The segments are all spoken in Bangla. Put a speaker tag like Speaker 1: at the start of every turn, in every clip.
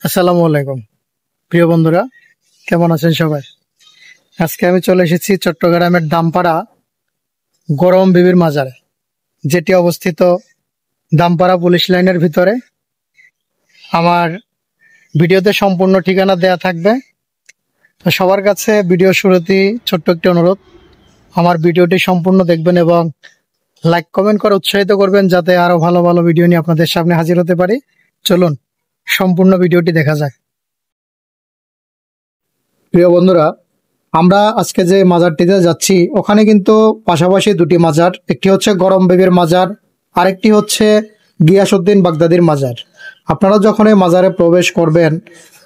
Speaker 1: আসসালামু আলাইকুম প্রিয় বন্ধুরা, কেমন আছেন সবাই? আজকে আমি চলে এসেছি চট্টগ্রামের দামপাড়া গরম বিবির মাজারে, যেটি অবস্থিত দামপাড়া পুলিশ লাইনের ভিতরে। আমার ভিডিওতে সম্পূর্ণ ঠিকানা দেয়া থাকবে। তো সবার কাছে ভিডিও শুরুতেই ছোট্ট একটি অনুরোধ, আমার ভিডিওটি সম্পূর্ণ দেখবেন এবং লাইক কমেন্ট করে উৎসাহিত করবেন, যাতে আরো ভালো ভালো ভিডিও নিয়ে আপনাদের সামনে হাজির হতে পারি। চলুন সম্পূর্ণ ভিডিওটি দেখা যাক। প্রিয় বন্ধুরা, আমরা আজকে যে মাজারটিতে যাচ্ছি ওখানে কিন্তু পাশাপাশি দুটি মাজার, একটি হচ্ছে গরম বিবির মাজার, আরেকটি হচ্ছে গিয়াসউদ্দিন বাগদাদির মাজার। আপনারা যখন এই মাজারে প্রবেশ করবেন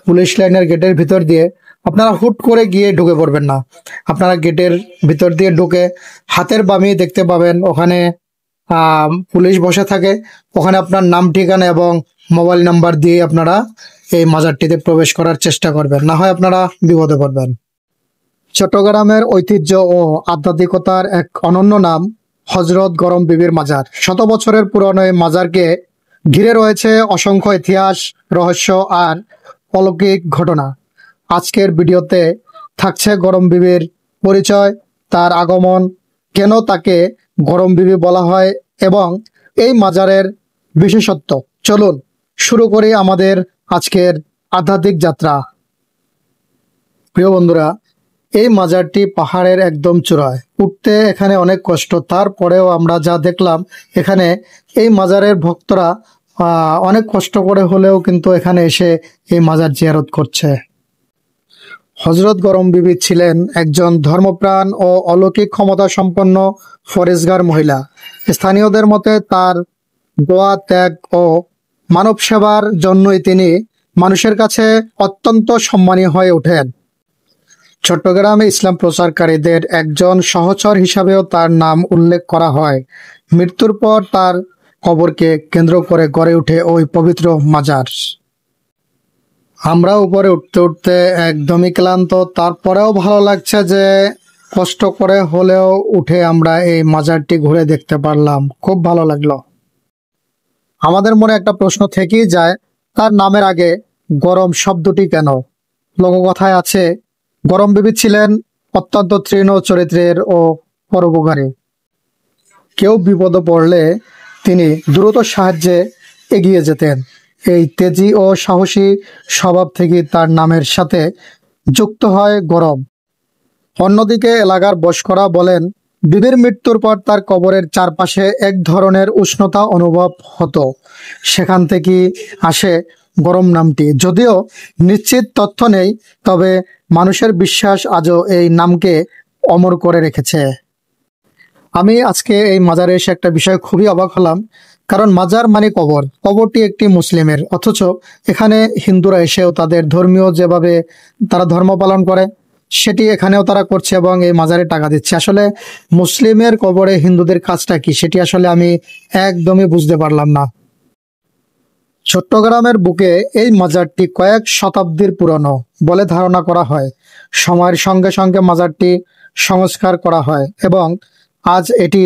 Speaker 1: পুলিশ লাইনের গেটের ভিতর দিয়ে, আপনারা হুট করে গিয়ে ঢুকে পড়বেন না। আপনারা গেটের ভিতর দিয়ে ঢুকে হাতের বামে দেখতে পাবেন ওখানে পুলিশ বসে থাকে। ওখানে আপনার নাম ঠিকানা এবং মোবাইল নাম্বার দিয়ে আপনারা এই মাজারটিতে প্রবেশ করার চেষ্টা করবেন, না হয় আপনারা বিপদে পড়বেন। চট্টগ্রামের ঐতিহ্য ও আধ্যাত্মিকতার এক অনন্য নাম হজরত গরম বিবির মাজার। শত বছরের পুরনো এই মাজারকে ঘিরে রয়েছে অসংখ্য ইতিহাস, রহস্য আর অলৌকিক ঘটনা। আজকের ভিডিওতে থাকছে গরম বিবির পরিচয়, তার আগমন, কেন তাকে গরম বিবি বলা হয় এবং এই মাজারের বিশেষত্ব। চলুন শুরু করি আমাদের আজকের আধ্যাত্মিক যাত্রা। প্রিয় বন্ধুরা, এই মাজারটি পাহাড়ের একদম চূড়ায়, উঠতে এখানে অনেক কষ্ট। তারপরেও আমরা যা দেখলাম, এখানে এই মাজারের ভক্তরা অনেক কষ্ট করে হলেও কিন্তু এখানে এসে এই মাজার জিয়ারত করছে। হজরত গরম বিবি ছিলেন একজন ধর্মপ্রাণ ও অলৌকিক ক্ষমতা সম্পন্ন ফরেজগার মহিলা। স্থানীয়দের মতে তার দোয়া, ত্যাগ ও মানব সেবার জন্যই তিনি মানুষের কাছে অত্যন্ত সম্মানীয় হয়ে ওঠেন। চট্টগ্রামে ইসলাম প্রচারকারীদের একজন সহচর হিসাবেও তার নাম উল্লেখ করা হয়। মৃত্যুর পর তার কবরকে কেন্দ্র করে গড়ে ওঠে ওই পবিত্র মাজার। আমরা উপরে উঠতে উঠতে একদমই ক্লান্ত, তারপরেও ভালো লাগছে যে কষ্ট করে হলেও উঠে আমরা এই মাজারটি ঘুরে দেখতে পারলাম। খুব ভালো লাগলো। আমাদের মনে একটা প্রশ্ন থেকেই যায়, তার নামের আগে গরম শব্দটি কেন? লোককথায় আছে, গরম বিবি ছিলেন অত্যন্ত তৃণ চরিত্রের ও পরোপকারী। কেউ বিপদে পড়লে তিনি দ্রুত সাহায্যে এগিয়ে যেতেন। এই তেজি ও সাহসী স্বভাব থেকে তার নামের সাথে যুক্ত হয় গরম। অন্যদিকে এলাকার বয়স্করা বলেন, বিবির মৃত্যুর পর তার কবরের চারপাশে এক ধরনের উষ্ণতা অনুভব হতো। সেখান থেকে আসে গরম নামটি। যদিও নিশ্চিত তথ্য নেই, তবে মানুষের বিশ্বাস আজও এই নামকে অমর করে রেখেছে। আমি আজকে এই মাজারে এসে একটা বিষয় খুবই অবাক হলাম, কারণ মাজার মানে কবর, কবরটি একটি মুসলিমের, অথচ এখানে হিন্দুরা এসেও তাদের ধর্মীয় যেভাবে তারা ধর্ম পালন করে সেটি এখানেও তারা করছে এবং এই মাজারে টাকা দিচ্ছে। আসলে মুসলিমের কবরে হিন্দুদের কাজটা কি, সেটি আসলে আমি একদমই বুঝতে পারলাম না। চট্টগ্রামের বুকে এই মাজারটি কয়েক শতাব্দীর পুরনো বলে ধারণা করা হয়। সময়ের সঙ্গে সঙ্গে মাজারটি সংস্কার করা হয় এবং আজ এটি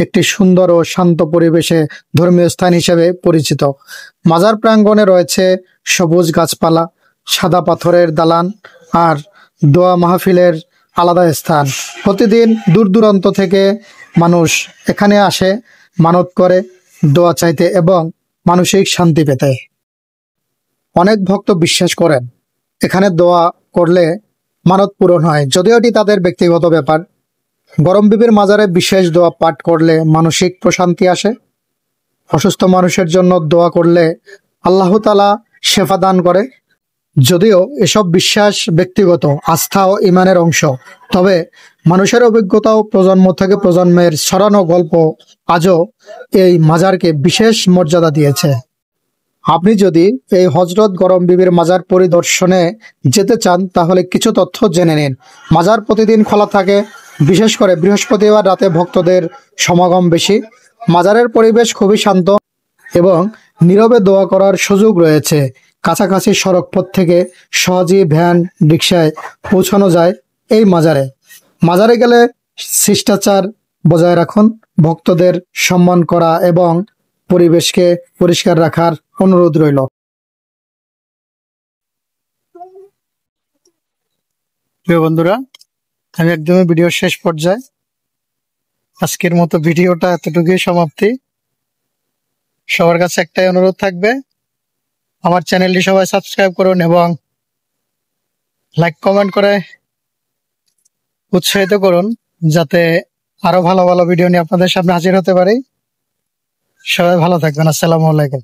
Speaker 1: একটি সুন্দর ও শান্ত পরিবেশে ধর্মীয় স্থান হিসেবে পরিচিত। মাজার প্রাঙ্গণে রয়েছে সবুজ গাছপালা, সাদা পাথরের দালান আর দোয়া মাহফিলের আলাদা স্থান। প্রতিদিন দূর দূরান্ত থেকে মানুষ এখানে আসে মানত করে, দোয়া চাইতে এবং মানসিক শান্তি পেতে। অনেক ভক্ত বিশ্বাস করেন এখানে দোয়া করলে মানত পূরণ হয়, যদিও এটি তাদের ব্যক্তিগত ব্যাপার। গরম বিবির মাজারে বিশেষ দোয়া পাঠ করলে মানসিক প্রশান্তি আসে। অসুস্থ মানুষের জন্য দোয়া করলে আল্লাহ তাআলা শেফা দান করে। যদিও এসব বিশ্বাস ব্যক্তিগত, আস্থা ও ইমানের অংশ, তবে মানুষের অভিজ্ঞতা ও প্রজন্ম থেকে প্রজন্মের ছড়ানো গল্প আজও এই মাজারকে বিশেষ মর্যাদা দিয়েছে। আপনি যদি এই হজরত গরম বিবির মাজার পরিদর্শনে যেতে চান তাহলে কিছু তথ্য জেনে নিন। মাজার প্রতিদিন খোলা থাকে, বিশেষ করে বৃহস্পতিবার রাতে ভক্তদের সমাগম বেশি। মাজারের পরিবেশ খুবই শান্ত এবং নীরবে দোয়া করার সুযোগ রয়েছে। কাছাকাছি সড়কপথ থেকে সহজেই ভ্যান, রিকশায় পৌঁছানো যায় এই মাজারে। মাজারে গেলে শিষ্টাচার বজায় রাখুন, ভক্তদের সম্মান করা এবং পরিবেশকে পরিষ্কার রাখার অনুরোধ রইল। প্রিয় বন্ধুরা, আমি একদমই ভিডিওর শেষ পর্যায়ে। আজকের মতো ভিডিওটা এতটুকুই সমাপ্তি। সবার কাছে একটাই অনুরোধ থাকবে, আমার চ্যানেলটি সবাই সাবস্ক্রাইব করুন এবং লাইক কমেন্ট করে উৎসাহিত করুন, যাতে আরো ভালো ভালো ভিডিও নিয়ে আপনাদের সামনে হাজির হতে পারি। সবাই ভালো থাকবেন। আসসালামু আলাইকুম।